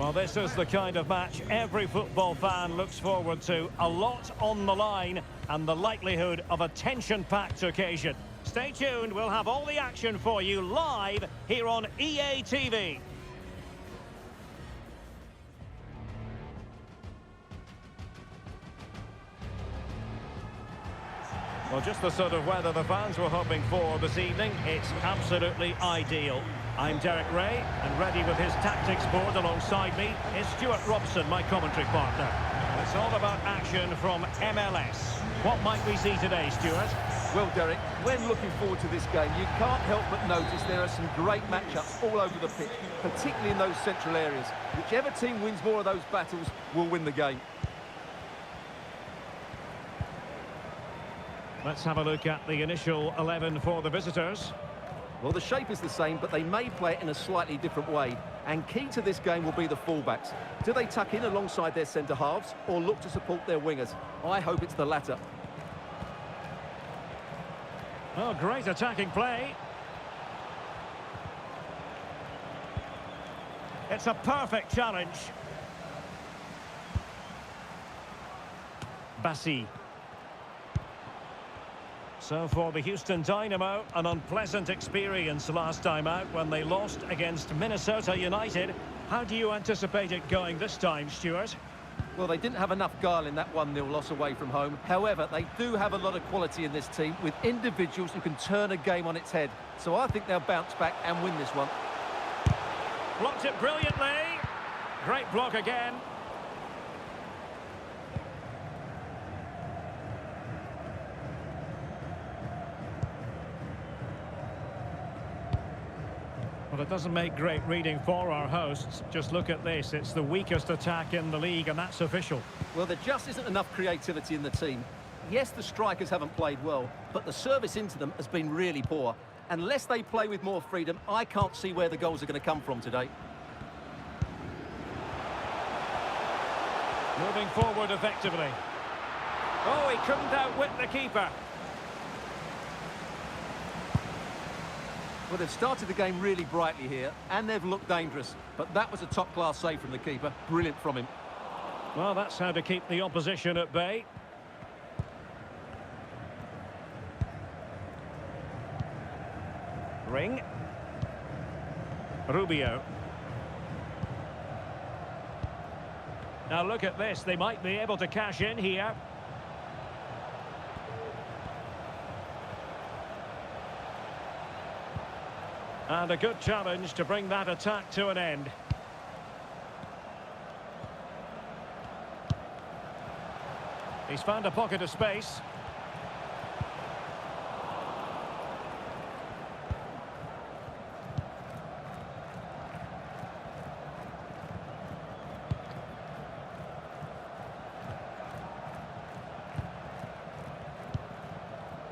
Well, this is the kind of match every football fan looks forward to. A lot on the line and the likelihood of a tension-packed occasion. Stay tuned, we'll have all the action for you live here on EA TV. Well, just the sort of weather the fans were hoping for this evening. It's absolutely ideal. I'm Derek Ray, and ready with his tactics board alongside me is Stuart Robson, my commentary partner. And it's all about action from MLS. What might we see today, Stuart? Well, Derek, when looking forward to this game, you can't help but notice there are some great matchups all over the pitch, particularly in those central areas. Whichever team wins more of those battles will win the game. Let's have a look at the initial 11 for the visitors. Well, the shape is the same, but they may play it in a slightly different way. And key to this game will be the fullbacks. Do they tuck in alongside their centre-halves or look to support their wingers? I hope it's the latter. Oh, great attacking play. It's a perfect challenge. Bassi. So for the Houston Dynamo, an unpleasant experience last time out when they lost against Minnesota United. How do you anticipate it going this time, Stuart? Well, they didn't have enough guile in that 1-0 loss away from home. However, they do have a lot of quality in this team with individuals who can turn a game on its head. So I think they'll bounce back and win this one. Blocked it brilliantly. Great block again. Well, it doesn't make great reading for our hosts. Just look at this. It's the weakest attack in the league, and that's official. Well, there just isn't enough creativity in the team. Yes, the strikers haven't played well, but the service into them has been really poor. Unless they play with more freedom, I can't see where the goals are going to come from today. Moving forward effectively. Oh, he couldn't outwit the keeper. Well, they've started the game really brightly here, and they've looked dangerous. But that was a top-class save from the keeper. Brilliant from him. Well, that's how to keep the opposition at bay. Ring. Rubio. Now look at this. They might be able to cash in here. And a good challenge to bring that attack to an end. He's found a pocket of space.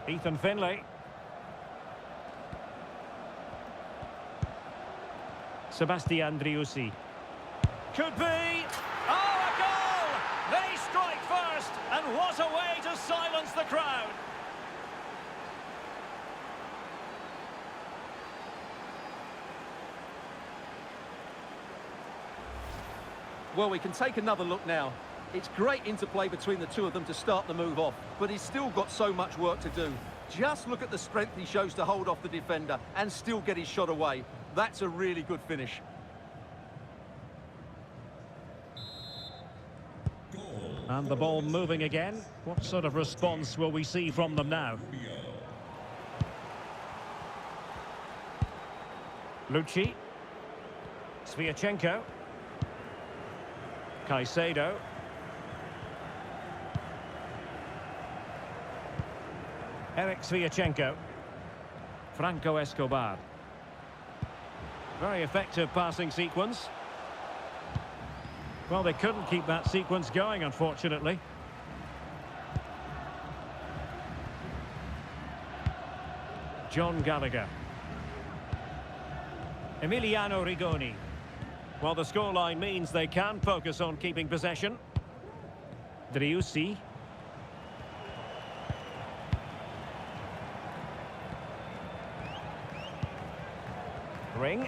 Ethan Finlay. Sebastian Driussi. Could be! Oh, a goal! They strike first, and what a way to silence the crowd! Well, we can take another look now. It's great interplay between the two of them to start the move off, but he's still got so much work to do. Just look at the strength he shows to hold off the defender and still get his shot away. That's a really good finish. And the ball moving again. What sort of response will we see from them now? Lucci. Sviatchenko. Caicedo. Eric Sviatchenko. Franco Escobar. Very effective passing sequence. Well, they couldn't keep that sequence going, unfortunately. John Gallagher. Emiliano Rigoni. Well, the scoreline means they can focus on keeping possession. Driussi. Ring.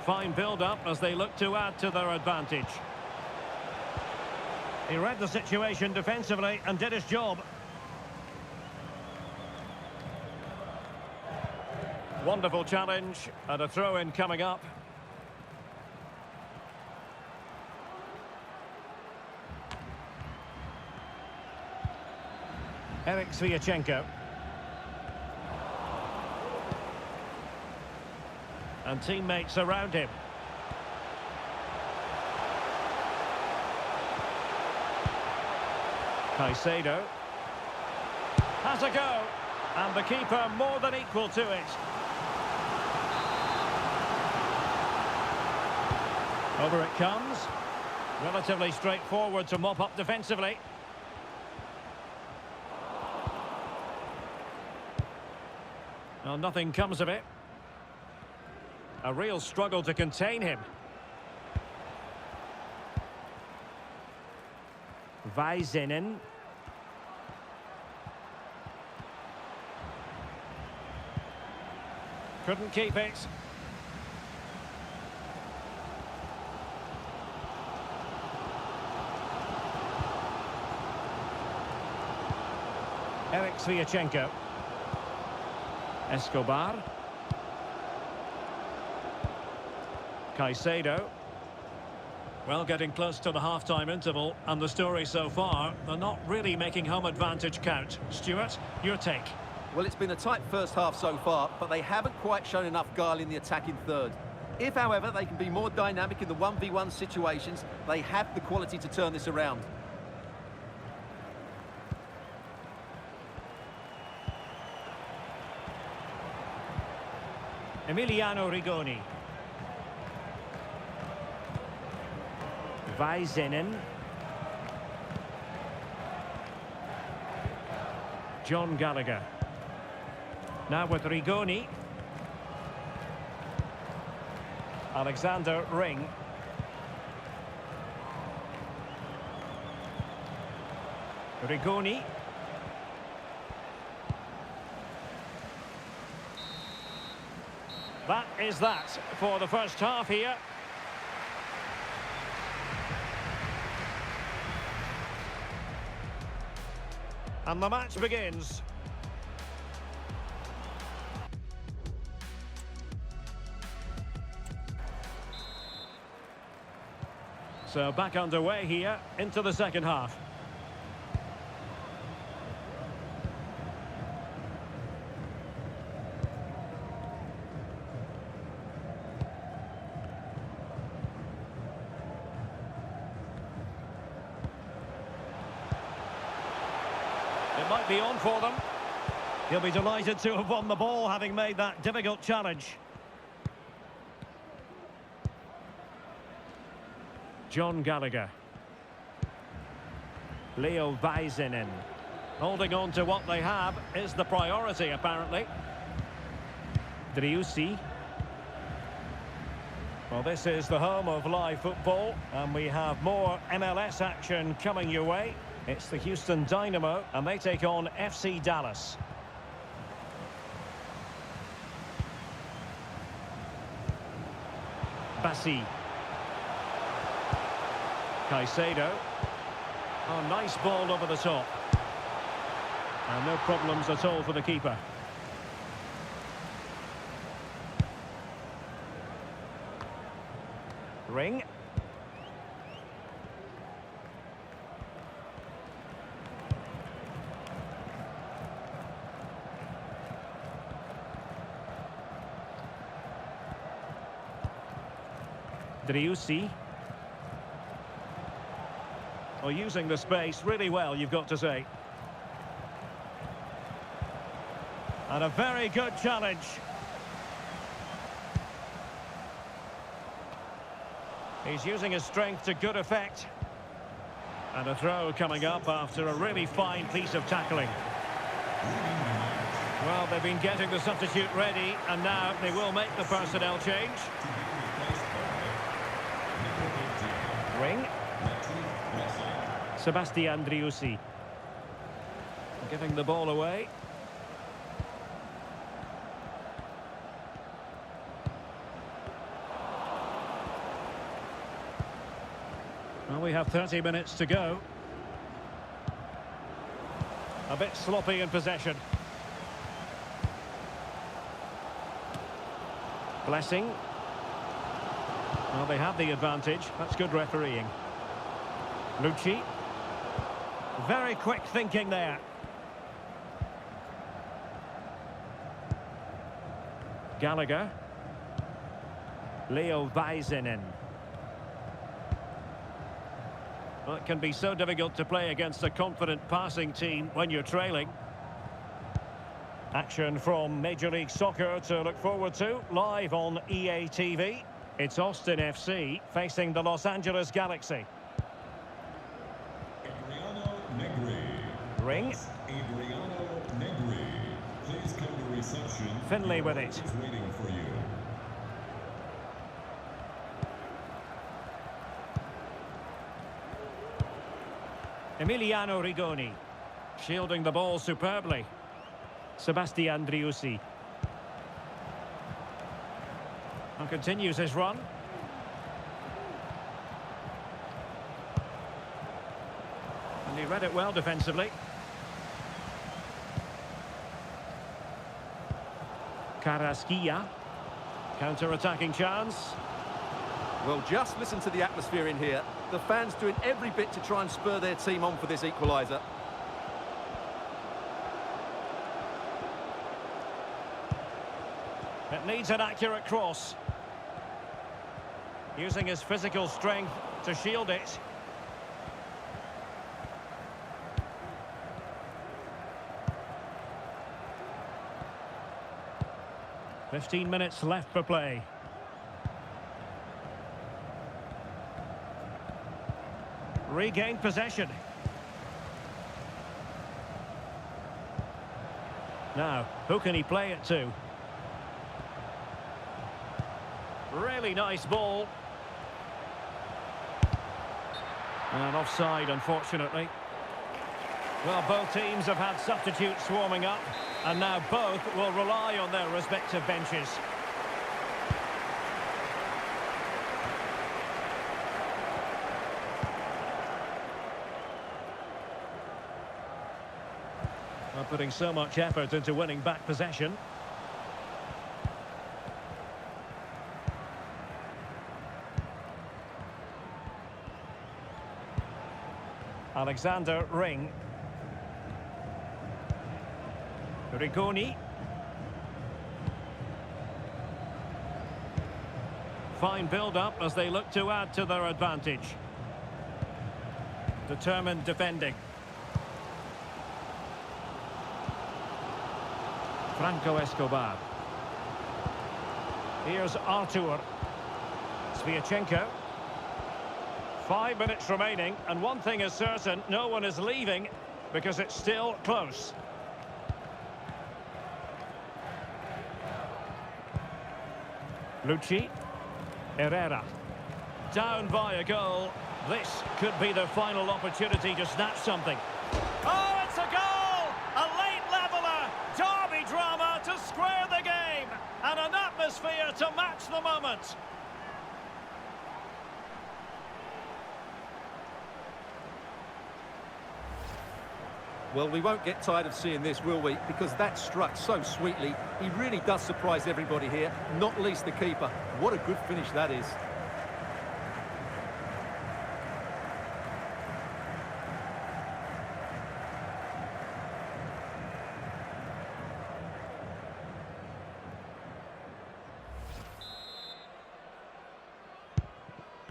Fine build-up as they look to add to their advantage. He read the situation defensively and did his job. Wonderful challenge and a throw-in coming up. Eric Sviatchenko. And teammates around him. Caicedo. Has a go. And the keeper more than equal to it. Over it comes. Relatively straightforward to mop up defensively. Well, nothing comes of it. A real struggle to contain him. Väisänen. Couldn't keep it. Eric Sviatchenko. Escobar. Caicedo. Well, getting close to the half-time interval, and the story so far, they're not really making home advantage count. Stuart, your take? Well, it's been a tight first half so far, but they haven't quite shown enough guile in the attacking third. If, however, they can be more dynamic in the 1v1 situations, they have the quality to turn this around. Emiliano Rigoni. Väisänen. John Gallagher. Now with Rigoni. Alexander Ring. Rigoni. That is that for the first half here. And the match begins. So back underway here into the second half. It might be on for them. He'll be delighted to have won the ball, having made that difficult challenge. John Gallagher. Leo Väisänen. Holding on to what they have is the priority, apparently. Driussi. Well, this is the home of live football, and we have more MLS action coming your way. It's the Houston Dynamo, and they take on FC Dallas. Bassi. Caicedo. Oh, nice ball over the top. And no problems at all for the keeper. Ring. Driussi. Well, using the space really well, you've got to say. And a very good challenge. He's using his strength to good effect. And a throw coming up after a really fine piece of tackling. Well, they've been getting the substitute ready, and now they will make the personnel change. Ring. Sebastian Driussi. Giving the ball away. Well, we have 30 minutes to go. A bit sloppy in possession. Blessing. Well, they have the advantage. That's good refereeing. Lucci. Very quick thinking there. Gallagher. Leo Väisänen. Well, it can be so difficult to play against a confident passing team when you're trailing. Action from Major League Soccer to look forward to, live on EA TV. It's Austin FC facing the Los Angeles Galaxy. Adriano Negri. Ring. Adriano Negri. Please come to reception. Finlay with it. Is waiting for you. Emiliano Rigoni. Shielding the ball superbly. Sebastian Driussi. And continues his run. And he read it well defensively. Carrasquilla. Counter-attacking chance. Well, just listen to the atmosphere in here. The fans doing every bit to try and spur their team on for this equaliser. It needs an accurate cross. Using his physical strength to shield it. "15 minutes left for play. Regained possession. Now, who can he play it to? Really nice ball. And offside, unfortunately. Well, both teams have had substitutes swarming up, and now both will rely on their respective benches. Well, putting so much effort into winning back possession. Alexander Ring. Rigoni. Fine build-up as they look to add to their advantage. Determined defending. Franco Escobar. Here's Artur. Sviatchenko. 5 minutes remaining, and one thing is certain, no one is leaving because it's still close. Lucci. Herrera. Down by a goal. This could be their final opportunity to snatch something. Oh, it's a goal! A late leveller! Derby drama to square the game! And an atmosphere to match the moment! Well, we won't get tired of seeing this, will we? Because that struck so sweetly. He really does surprise everybody here, not least the keeper. What a good finish that is.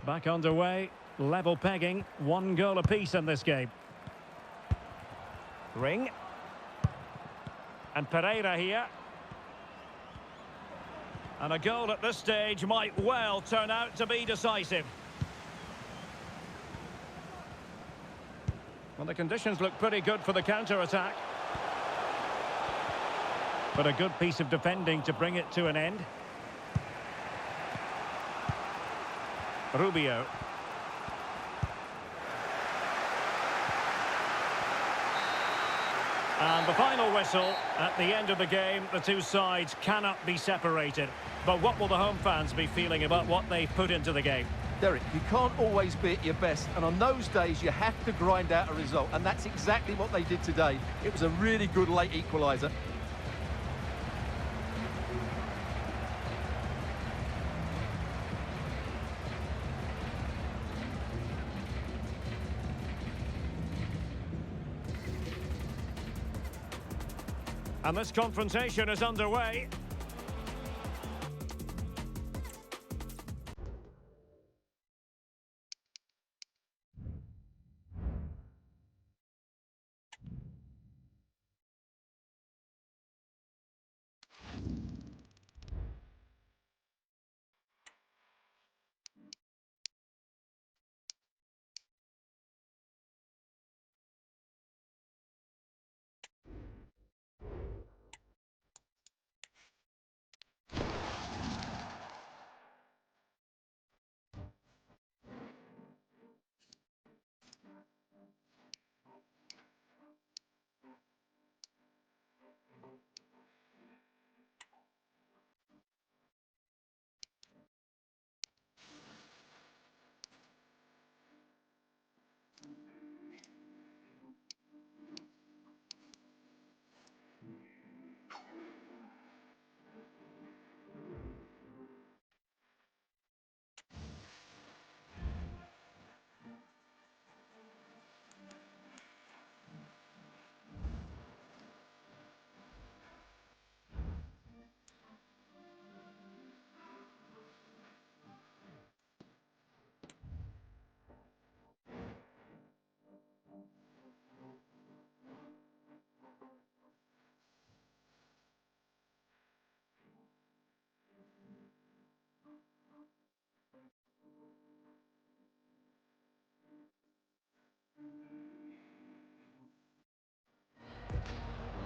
Back underway, level pegging, 1 goal apiece in this game. Ring. And Pereira here. And a goal at this stage might well turn out to be decisive. Well, the conditions look pretty good for the counter-attack. But a good piece of defending to bring it to an end. Rubio. And the final whistle. At the end of the game, the two sides cannot be separated. But what will the home fans be feeling about what they've put into the game? Derek, you can't always be at your best, and on those days you have to grind out a result, and that's exactly what they did today. It was a really good late equaliser. And this confrontation is underway.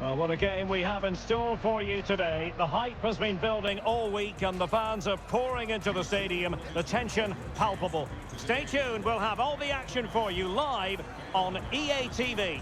Well, what a game we have in store for you today. The hype has been building all week and the fans are pouring into the stadium. The tension palpable. Stay tuned, we'll have all the action for you live on EA TV.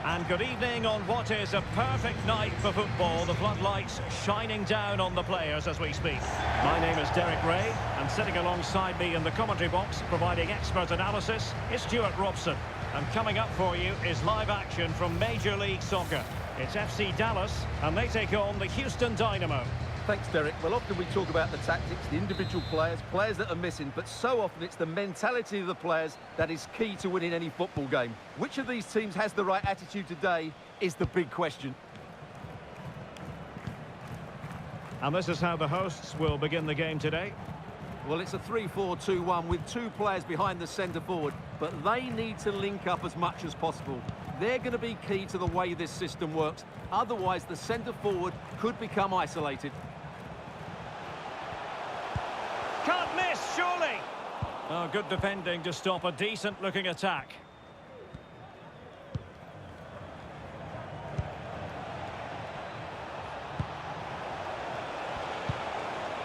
And good evening on what is a perfect night for football. The floodlights shining down on the players as we speak. My name is Derek Ray, and sitting alongside me in the commentary box, providing expert analysis, is Stuart Robson. And coming up for you is live action from Major League Soccer. It's FC Dallas, and they take on the Houston Dynamo. Thanks, Derek. Well, often we talk about the tactics, the individual players that are missing, but so often it's the mentality of the players that is key to winning any football game. Which of these teams has the right attitude today is the big question. And this is how the hosts will begin the game today. Well, it's a 3-4-2-1 with two players behind the centre forward, but they need to link up as much as possible. They're going to be key to the way this system works. Otherwise, the centre forward could become isolated. Can't miss, surely! Oh, good defending to stop a decent-looking attack.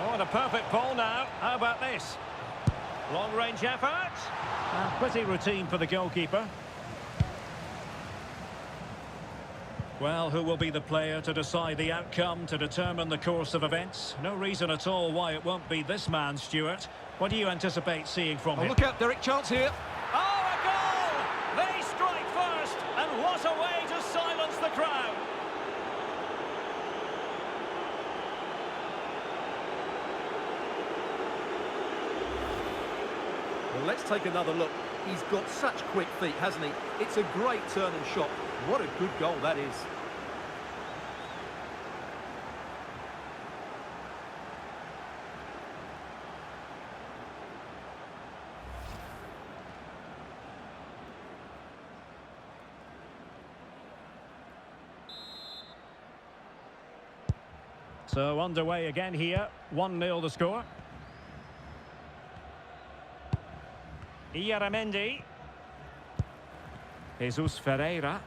Oh, and a perfect ball now. How about this? Long-range effort. And pretty routine for the goalkeeper. Well, who will be the player to decide the outcome, to determine the course of events? No reason at all why it won't be this man, Stuart. What do you anticipate seeing from him? Look out, Derek, chance here. Oh, a goal! They strike first, and what a way to silence the crowd! Well, let's take another look. He's got such quick feet, hasn't he? It's a great turn and shot. What a good goal that is. So underway again here, 1-0 the score. Ieramendi. Jesus Ferreira.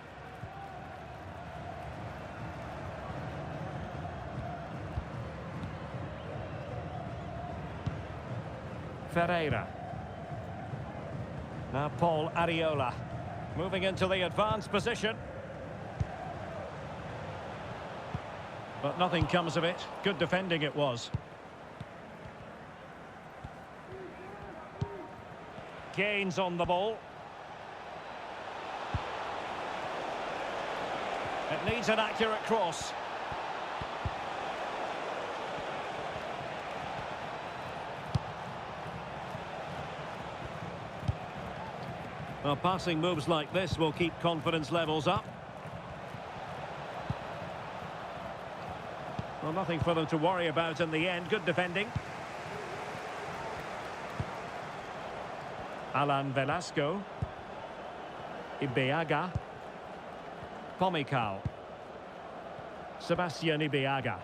Ferreira. Now Paul Areola. Moving into the advanced position. But nothing comes of it. Good defending it was. Gains on the ball. It needs an accurate cross. Well, passing moves like this will keep confidence levels up. Well, nothing for them to worry about in the end. Good defending. Alan Velasco. Ibeaga. Pomykal. Sebastian Ibeaga.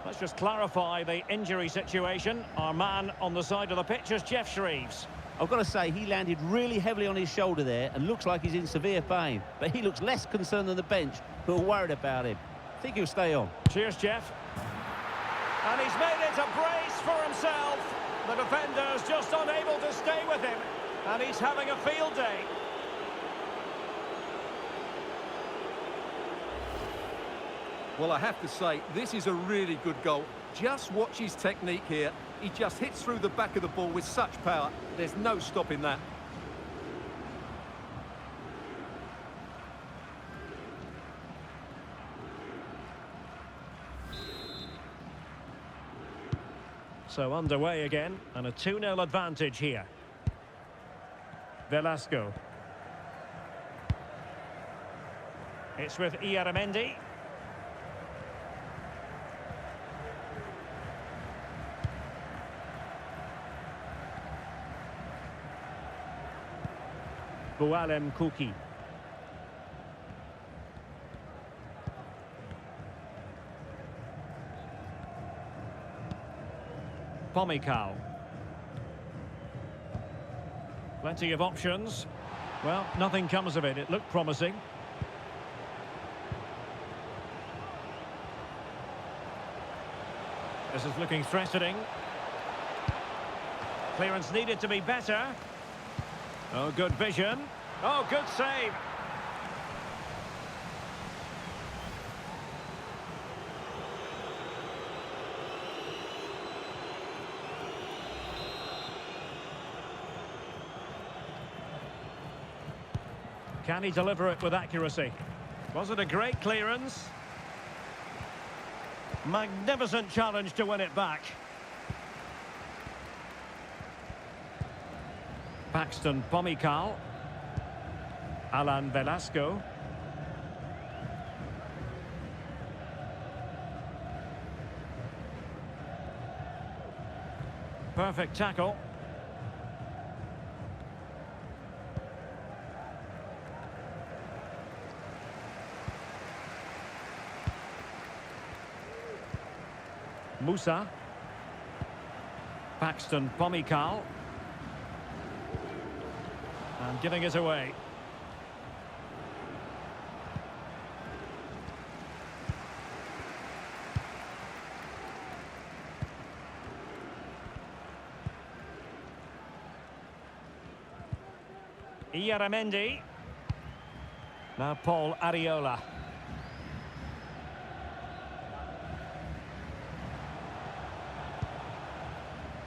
Let's just clarify the injury situation. Our man on the side of the pitch is Geoff Shreeves. I've got to say, he landed really heavily on his shoulder there and looks like he's in severe pain. But he looks less concerned than the bench, who are worried about him. I think he'll stay on. Cheers, Geoff. And he's made it a brace for himself. The defender's just unable to stay with him. And he's having a field day. Well, I have to say, this is a really good goal. Just watch his technique here. He just hits through the back of the ball with such power. There's no stopping that. So underway again, and a 2-0 advantage here. Velasco. It's with Iaramendi. Boualem Kouki. Pomykal. Plenty of options. Well, nothing comes of it. It looked promising. This is looking threatening. Clearance needed to be better. Oh, good vision. Oh, good save. Can he deliver it with accuracy? Was it a great clearance? Magnificent challenge to win it back. Paxton Pomykal. Alan Velasco. Perfect tackle. Musa. Paxton Pomykal. And giving it away. Iaramendi. Now Paul Areola.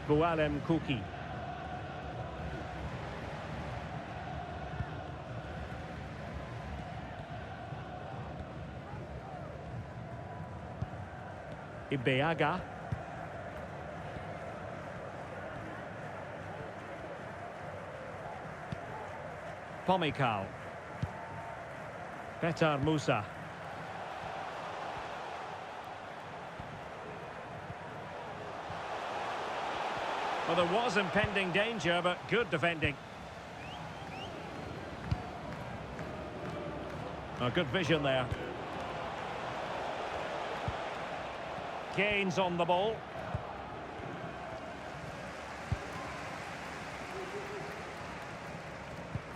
Boualem Kouki. Ibeaga. Pomykal. Petar Musa. Well, there was impending danger, but good defending. Oh, good vision there. Gains on the ball.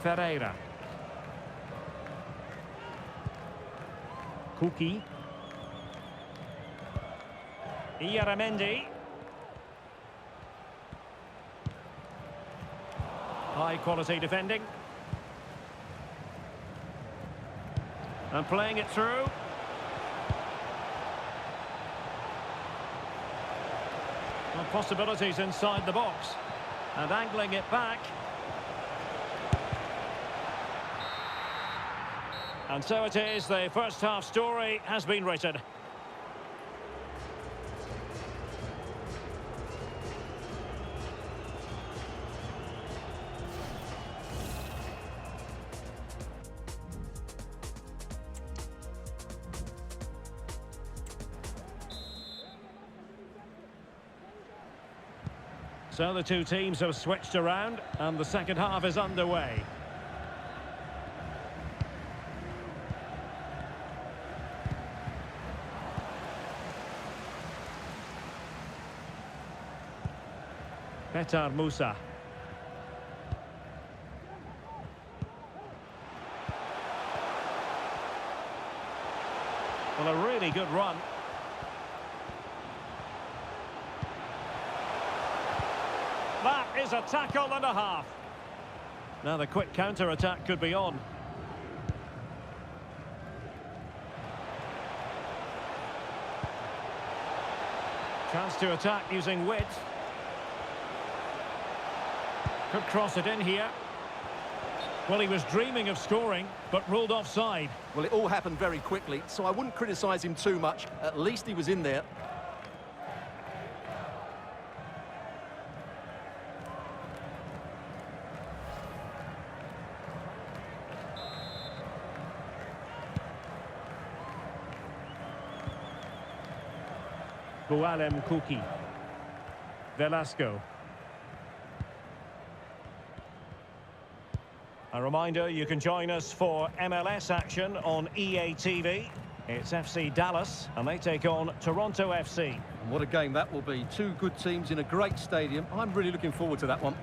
Ferreira. Kouki. Iaramendi. High quality defending. And playing it through. Well, possibilities inside the box. And angling it back. And so it is, the first half story has been written. So the two teams have switched around and the second half is underway. Petar Musa. Well, a really good run. That is a tackle and a half. Now the quick counter-attack could be on. Chance to attack using width. Could cross it in here. Well, he was dreaming of scoring, but ruled offside. Well, it all happened very quickly, so I wouldn't criticise him too much. At least he was in there. Bualem Kuki. Velasco. A reminder, you can join us for MLS action on EA TV. It's FC Dallas, and they take on Toronto FC. And what a game that will be. Two good teams in a great stadium. I'm really looking forward to that one.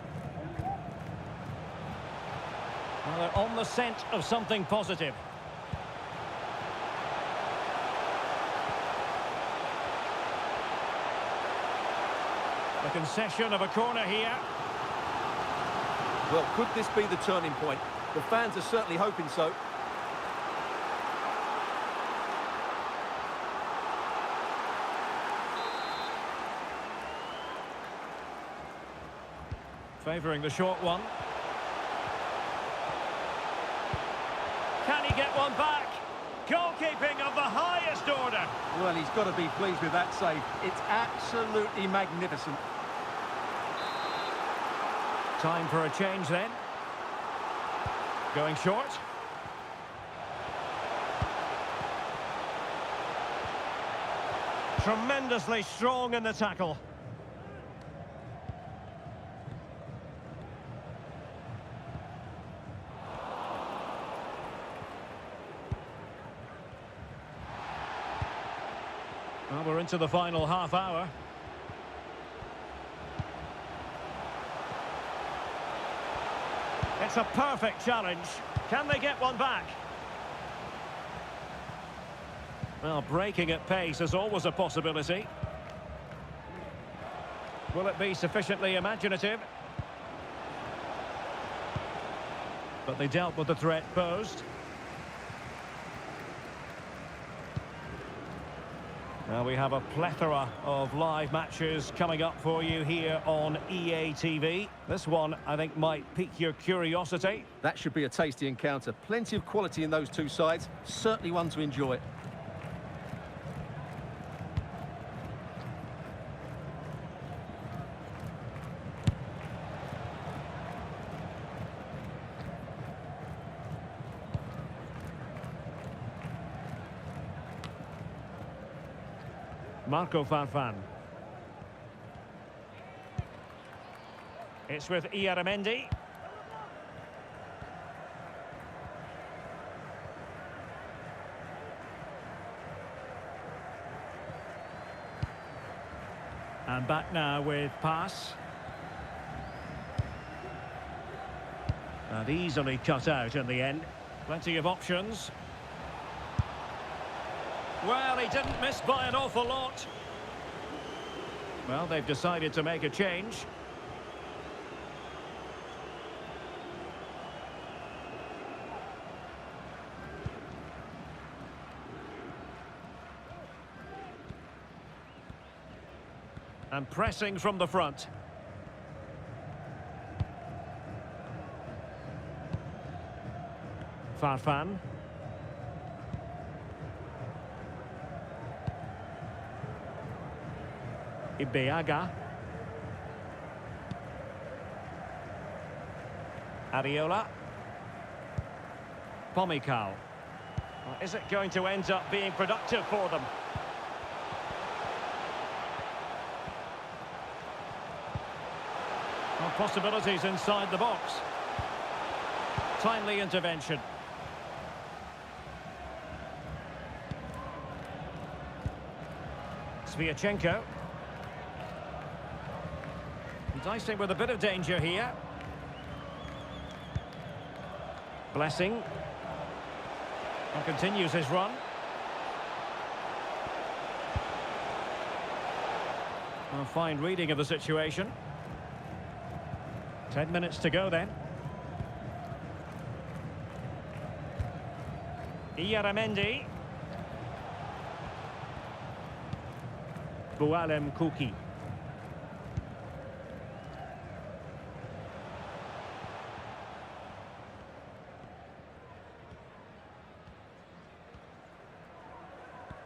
Well, they're on the scent of something positive. The concession of a corner here. Well, could this be the turning point? The fans are certainly hoping so. Favouring the short one. Can he get one back? Goalkeeping of the highest order. Well, he's got to be pleased with that save. It's absolutely magnificent. Time for a change then. Going short. Tremendously strong in the tackle. Well, we're into the final half hour. It's a perfect challenge. Can they get one back? Well, breaking at pace is always a possibility. Will it be sufficiently imaginative? But they dealt with the threat posed. Now we have a plethora of live matches coming up for you here on EA TV. This one, I think, might pique your curiosity. That should be a tasty encounter. Plenty of quality in those two sides. Certainly one to enjoy. Marco Farfan. It's with Iaramendi. And back now with pass. And easily cut out in the end. Plenty of options. Well, he didn't miss by an awful lot. Well, they've decided to make a change. And pressing from the front. Farfan. Ibeaga. Areola. Pomykal. Well, is it going to end up being productive for them? Well, possibilities inside the box. Timely intervention. Sviatchenko. Dicing with a bit of danger here. Blessing. And continues his run. A fine reading of the situation. 10 minutes to go then. Iyaramendi. Bualem Kuki.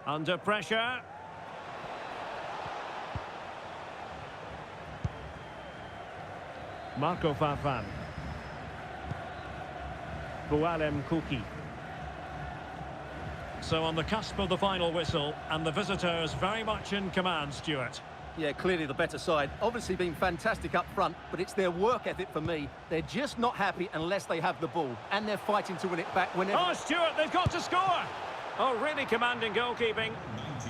Under pressure. Marco Farfan. Bualem Kuki. So on the cusp of the final whistle, and the visitors very much in command, Stuart. Yeah, clearly the better side. Obviously been fantastic up front, but it's their work ethic for me. They're just not happy unless they have the ball, and they're fighting to win it back whenever... Oh, Stuart, they've got to score! Oh, really commanding goalkeeping. 90.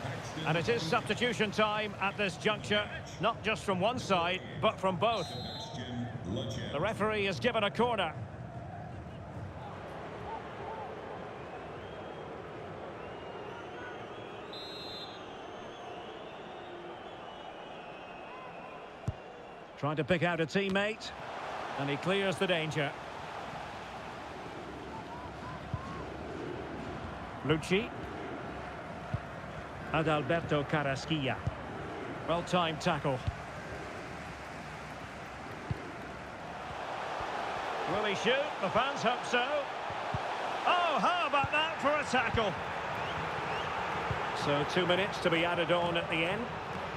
Paxton And it is substitution time at this juncture, not just from one side, but from both. Sebastian Lachet. The referee has given a corner. Trying to pick out a teammate, and he clears the danger. Lucci. Adalberto Carrasquilla. Well-timed tackle. Will he shoot? The fans hope so. Oh, how about that for a tackle? So 2 minutes to be added on at the end.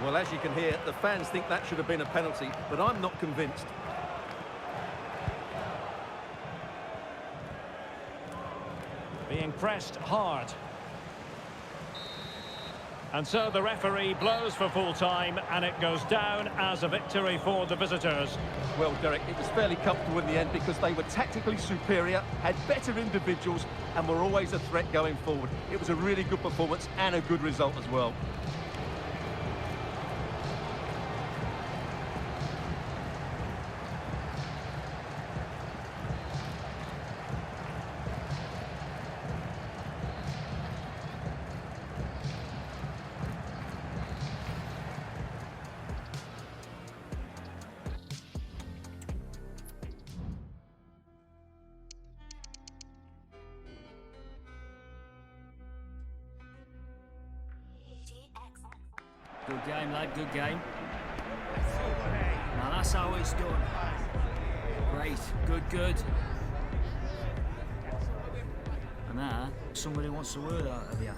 Well, as you can hear, the fans think that should have been a penalty, but I'm not convinced. Being pressed hard. And so the referee blows for full time, and it goes down as a victory for the visitors. Well, Derek, it was fairly comfortable in the end because they were tactically superior, had better individuals, and were always a threat going forward. It was a really good performance and a good result as well. Good game, lad, good game. Now that's how it's done. Great, good. And now, somebody wants a word out of you.